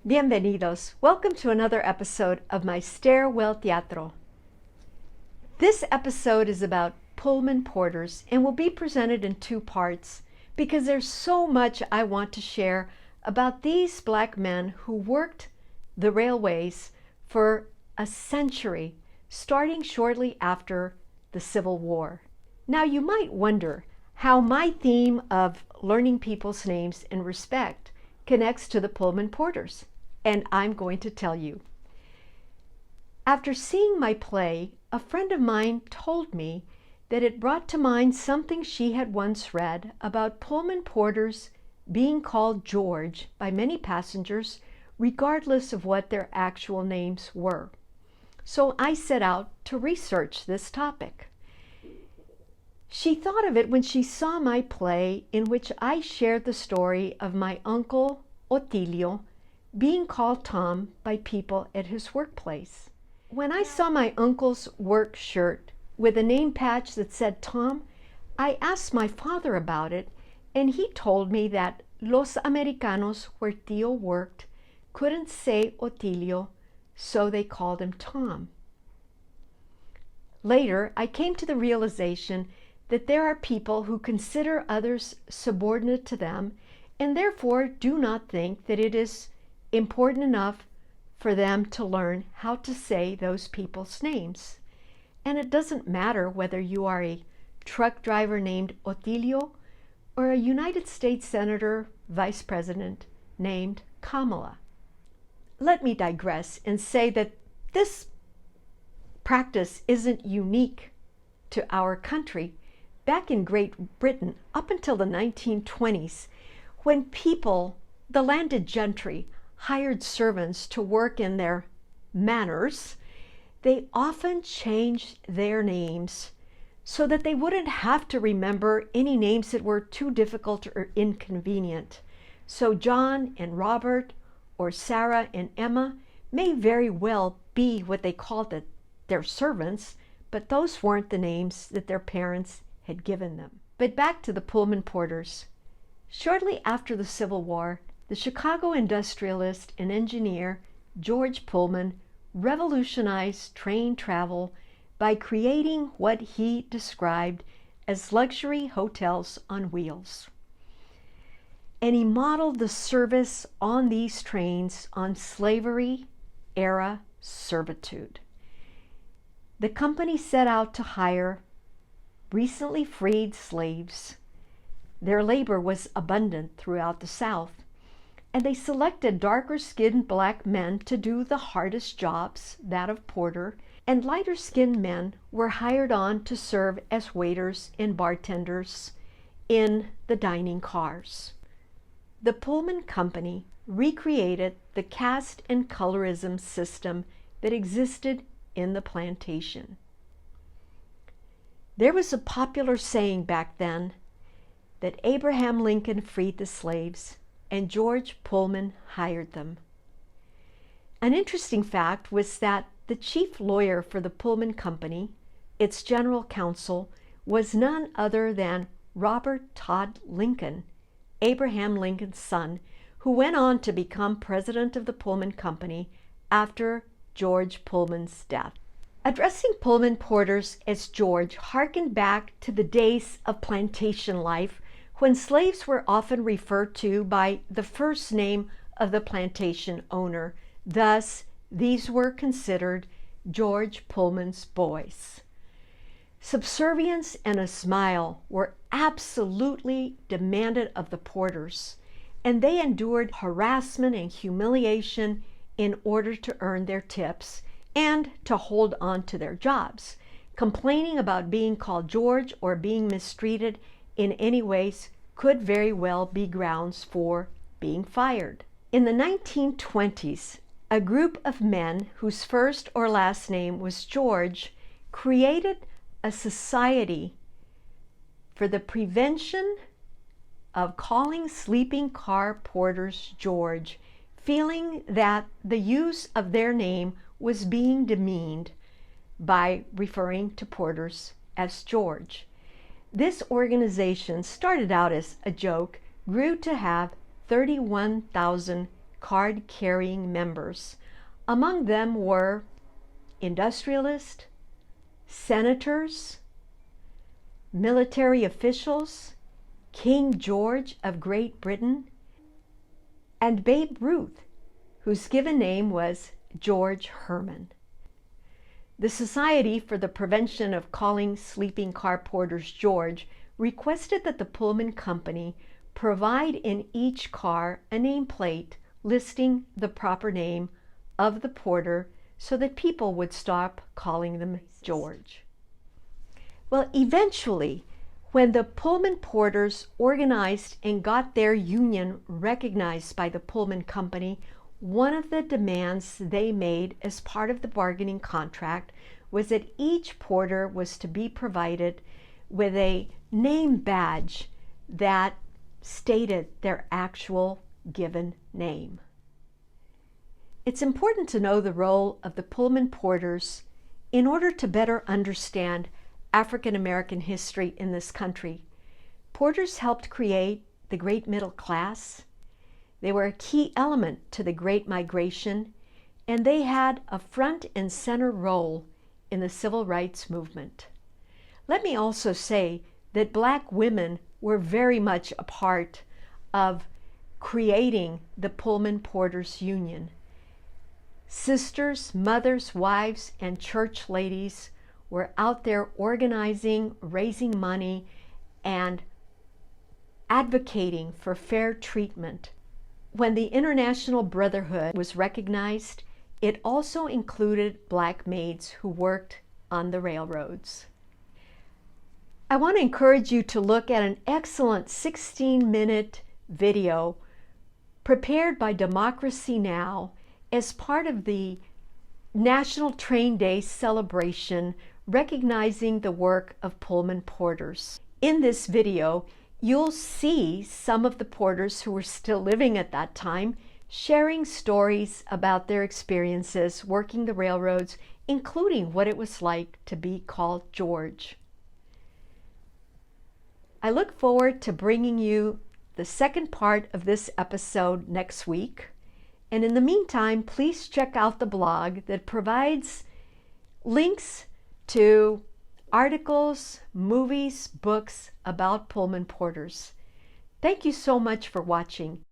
Bienvenidos. Welcome to another episode of my Stairwell Teatro. This episode is about Pullman Porters and will be presented in two parts because there's so much I want to share about these black men who worked the railways for a century, starting shortly after the Civil War. Now you might wonder how my theme of learning people's names and respect connects to the Pullman Porters, and I'm going to tell you. After seeing my play, a friend of mine told me that it brought to mind something she had once read about Pullman Porters being called George by many passengers, regardless of what their actual names were. So I set out to research this topic. She thought of it when she saw my play in which I shared the story of my uncle, Otilio, being called Tom by people at his workplace. When I saw my uncle's work shirt with a name patch that said Tom, I asked my father about it, and he told me that Los Americanos where Tio worked couldn't say Otilio, so they called him Tom. Later, I came to the realization that there are people who consider others subordinate to them and therefore do not think that it is important enough for them to learn how to say those people's names. And it doesn't matter whether you are a truck driver named Otilio or a United States Senator Vice President named Kamala. Let me digress and say that this practice isn't unique to our country. Back in Great Britain, up until the 1920s, when people, the landed gentry, hired servants to work in their manors, they often changed their names so that they wouldn't have to remember any names that were too difficult or inconvenient. So John and Robert, or Sarah and Emma, may very well be what they called their servants, but those weren't the names that their parents had given them. But back to the Pullman Porters. Shortly after the Civil War, the Chicago industrialist and engineer George Pullman revolutionized train travel by creating what he described as luxury hotels on wheels. And he modeled the service on these trains on slavery-era servitude. The company set out to hire recently freed slaves. Their labor was abundant throughout the South, and they selected darker-skinned black men to do the hardest jobs, that of porter, and lighter-skinned men were hired on to serve as waiters and bartenders in the dining cars. The Pullman Company recreated the caste and colorism system that existed in the plantation. There was a popular saying back then that Abraham Lincoln freed the slaves and George Pullman hired them. An interesting fact was that the chief lawyer for the Pullman Company, its general counsel, was none other than Robert Todd Lincoln, Abraham Lincoln's son, who went on to become president of the Pullman Company after George Pullman's death. Addressing Pullman Porters as George harkened back to the days of plantation life when slaves were often referred to by the first name of the plantation owner. Thus, these were considered George Pullman's boys. Subservience and a smile were absolutely demanded of the porters, and they endured harassment and humiliation in order to earn their tips and to hold on to their jobs. Complaining about being called George or being mistreated in any ways could very well be grounds for being fired. In the 1920s, a group of men whose first or last name was George created a society for the prevention of calling sleeping car porters George, feeling that the use of their name was being demeaned by referring to porters as George. This organization started out as a joke, grew to have 31,000 card-carrying members. Among them were industrialists, senators, military officials, King George of Great Britain, and Babe Ruth, whose given name was George Herman. The Society for the Prevention of Calling Sleeping Car Porters George requested that the Pullman Company provide in each car a nameplate listing the proper name of the porter so that people would stop calling them George. Well, eventually, when the Pullman Porters organized and got their union recognized by the Pullman Company, one of the demands they made as part of the bargaining contract was that each porter was to be provided with a name badge that stated their actual given name. It's important to know the role of the Pullman Porters in order to better understand African American history in this country. Porters helped create the great middle class. They were a key element to the Great Migration, and they had a front and center role in the civil rights movement. Let me also say that Black women were very much a part of creating the Pullman Porters Union. Sisters, mothers, wives, and church ladies were out there organizing, raising money, and advocating for fair treatment. When the International Brotherhood was recognized, it also included Black maids who worked on the railroads. I want to encourage you to look at an excellent 16-minute video prepared by Democracy Now! As part of the National Train Day celebration recognizing the work of Pullman Porters. In this video, you'll see some of the porters who were still living at that time sharing stories about their experiences working the railroads, including what it was like to be called George. I look forward to bringing you the second part of this episode next week. And in the meantime, please check out the blog that provides links to articles, movies, books about Pullman Porters. Thank you so much for watching.